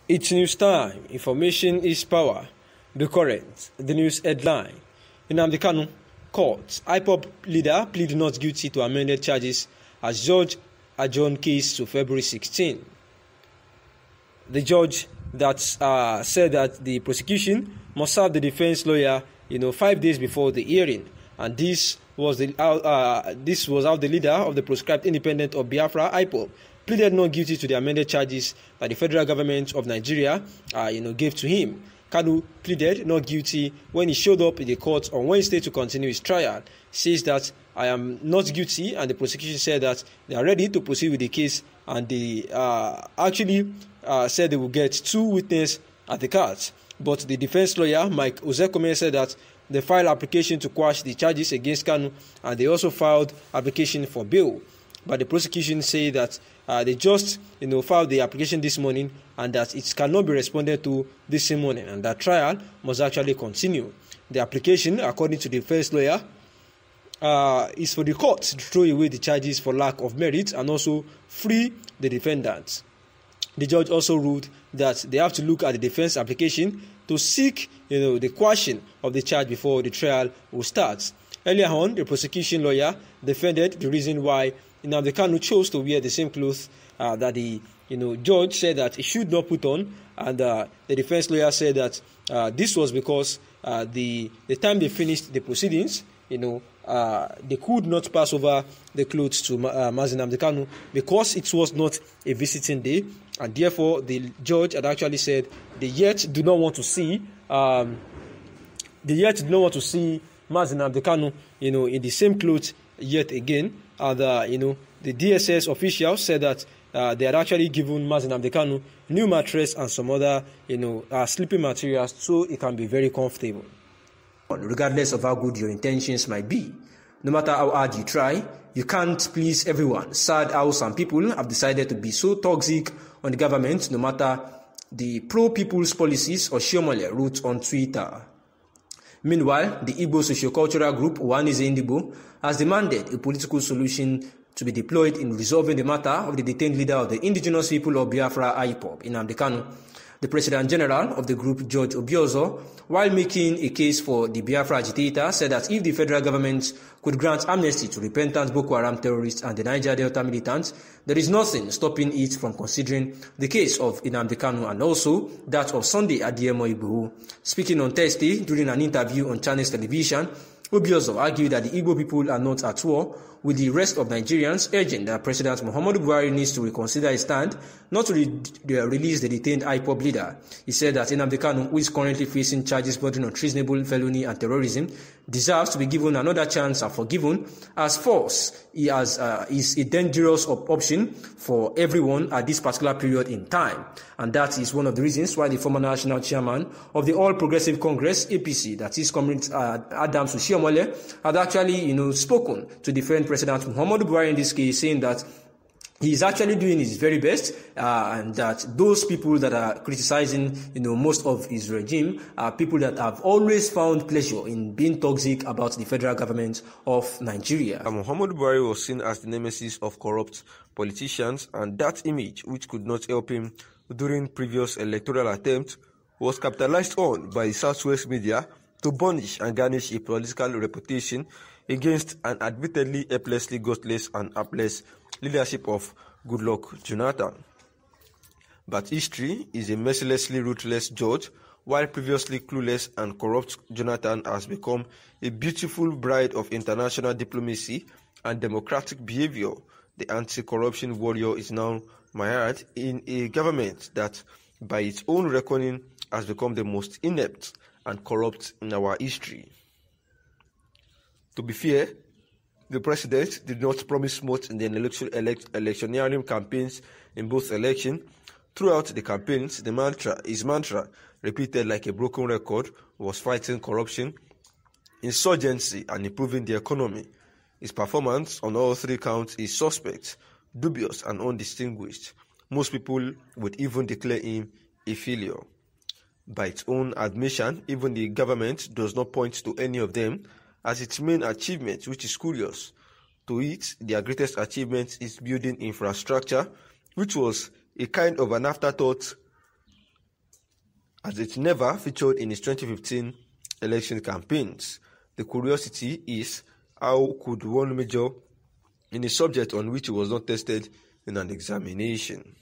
It's news time. Information is power. The current, the news headline. In Kanu court, IPOB leader pleaded not guilty to amended charges as judge adjourned case to February 16. The judge that said that the prosecution must serve the defense lawyer, 5 days before the hearing, and this was how the leader of the proscribed independent of Biafra, IPOB, pleaded not guilty to the amended charges that the federal government of Nigeria, gave to him. Kanu pleaded not guilty when he showed up in the court on Wednesday to continue his trial. He says that I am not guilty, and the prosecution said that they are ready to proceed with the case, and they actually said they will get 2 witnesses at the court. But the defense lawyer, Mike Ozekome, said that they filed application to quash the charges against Kanu, and they also filed application for bail. But the prosecution say that they just filed the application this morning, and that it cannot be responded to this same morning, and that trial must actually continue. The application, according to the defense lawyer, is for the court to throw away the charges for lack of merit and also free the defendants. The judge also ruled that they have to look at the defense application to seek the quashing of the charge before the trial will start. Earlier on, the prosecution lawyer defended the reason why Kanu chose to wear the same clothes that the judge said that he should not put on, and the defense lawyer said that this was because the time they finished the proceedings, they could not pass over the clothes to Mazi Kanu because it was not a visiting day, and therefore the judge had actually said they yet do not want to see Mazi Kanu in the same clothes yet again. And the DSS officials said that they had actually given Mazi Kanu new mattress and some other sleeping materials so it can be very comfortable. Regardless of how good your intentions might be, no matter how hard you try, you can't please everyone. Sad how some people have decided to be so toxic on the government, no matter the pro-people's policies, or Shiomole wrote on Twitter. Meanwhile, the Igbo socio-cultural group One is Indigo has demanded a political solution to be deployed in resolving the matter of the detained leader of the indigenous people of Biafra, IPOB, Nnamdi Kanu. The President General of the group, George Obiozo, while making a case for the Biafra agitator, said that if the federal government could grant amnesty to repentant Boko Haram terrorists and the Niger Delta militants, there is nothing stopping it from considering the case of Nnamdi Kanu and also that of Sunday Adeyemo Igboho. Speaking on Thursday during an interview on Channels Television, Obiozo argued that the Igbo people are not at war with the rest of Nigerians, urging that President Muhammadu Buhari needs to reconsider his stand not to release the detained IPOB leader. He said that Nnamdi Kanu, who is currently facing charges bordering on treasonable felony and terrorism, deserves to be given another chance and forgiven, as force is a dangerous option for everyone at this particular period in time. And that is one of the reasons why the former national chairman of the All Progressive Congress, APC, that is Comrade Adams Oshiomhole, had actually spoken to defend President Muhammadu Buhari in this case, saying that he is actually doing his very best, and that those people that are criticizing, most of his regime are people that have always found pleasure in being toxic about the federal government of Nigeria. Muhammadu Buhari was seen as the nemesis of corrupt politicians, and that image, which could not help him during previous electoral attempts, was capitalized on by the Southwest media to burnish and garnish a political reputation against an admittedly helplessly godless and hapless leadership of Goodluck Jonathan. But history is a mercilessly ruthless judge. While previously clueless and corrupt, Jonathan has become a beautiful bride of international diplomacy and democratic behavior. The anti-corruption warrior is now mired in a government that, by its own reckoning, has become the most inept and corrupt in our history. To be fair, the president did not promise much in the electioneering campaigns in both elections. Throughout the campaigns, his mantra, repeated like a broken record, was fighting corruption, insurgency, and improving the economy. His performance on all 3 counts is suspect, dubious, and undistinguished. Most people would even declare him a failure. By its own admission, even the government does not point to any of them as its main achievement, which is curious. To it, their greatest achievement is building infrastructure, which was a kind of an afterthought as it never featured in his 2015 election campaigns. The curiosity is, how could one major in a subject on which he was not tested in an examination?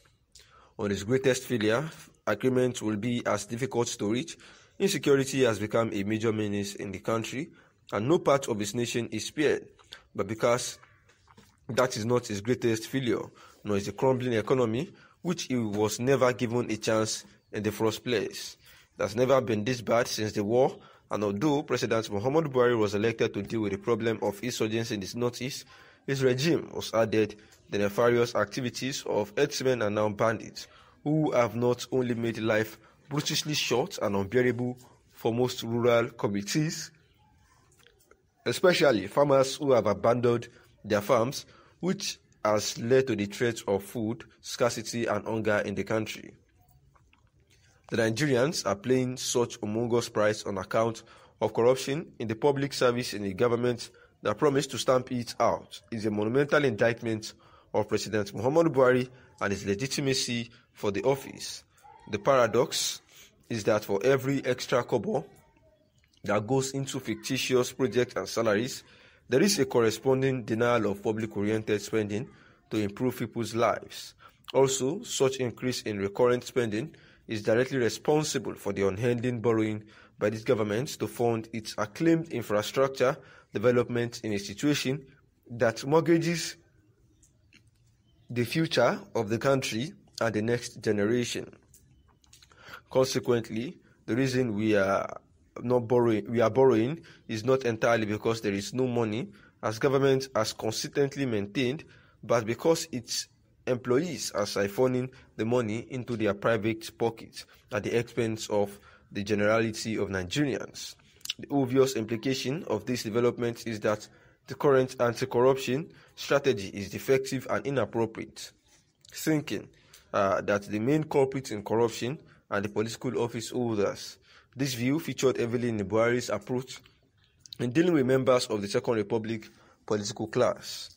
On his greatest failure, agreement will be as difficult to reach. Insecurity has become a major menace in the country, and no part of his nation is spared. But because that is not his greatest failure, nor is the crumbling economy, which he was never given a chance in the first place. It has never been this bad since the war, and although President Muhammadu Buhari was elected to deal with the problem of insurgency in the northeast, his regime was added the nefarious activities of herdsmen and now bandits, who have not only made life brutally short and unbearable for most rural communities, especially farmers who have abandoned their farms, which has led to the threat of food scarcity and hunger in the country. The Nigerians are paying such humongous price on account of corruption in the public service in the government that promised to stamp it out is a monumental indictment of President Muhammadu Buhari and his legitimacy for the office. The paradox is that for every extra kobo that goes into fictitious projects and salaries, there is a corresponding denial of public-oriented spending to improve people's lives. Also, such increase in recurrent spending is directly responsible for the unending borrowing by this government to fund its acclaimed infrastructure development in a situation that mortgages the future of the country and the next generation. Consequently, the reason we are borrowing is not entirely because there is no money, as government has consistently maintained, but because its employees are siphoning the money into their private pockets at the expense of the generality of Nigerians. The obvious implication of this development is that the current anti-corruption strategy is defective and inappropriate, thinking that the main culprits in corruption are the political office holders. This view featured heavily in Buhari's approach in dealing with members of the Second Republic political class.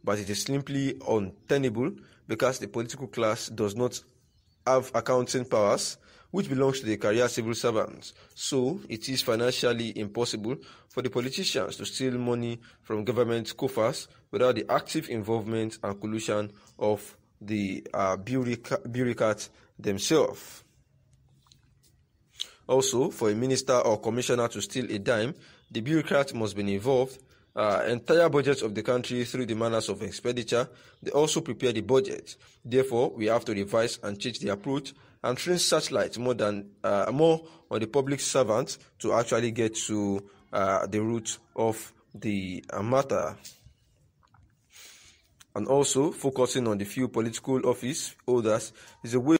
But it is simply untenable because the political class does not have accounting powers, which belongs to the career civil servants. So it is financially impossible for the politicians to steal money from government coffers without the active involvement and collusion of the bureaucrats themselves. Also, for a minister or commissioner to steal a dime, the bureaucrat must be involved. Entire budgets of the country through the manners of expenditure. They also prepare the budget. Therefore, we have to revise and change the approach and train searchlight more on the public servants to actually get to the root of the matter. And also, focusing on the few political office holders is a way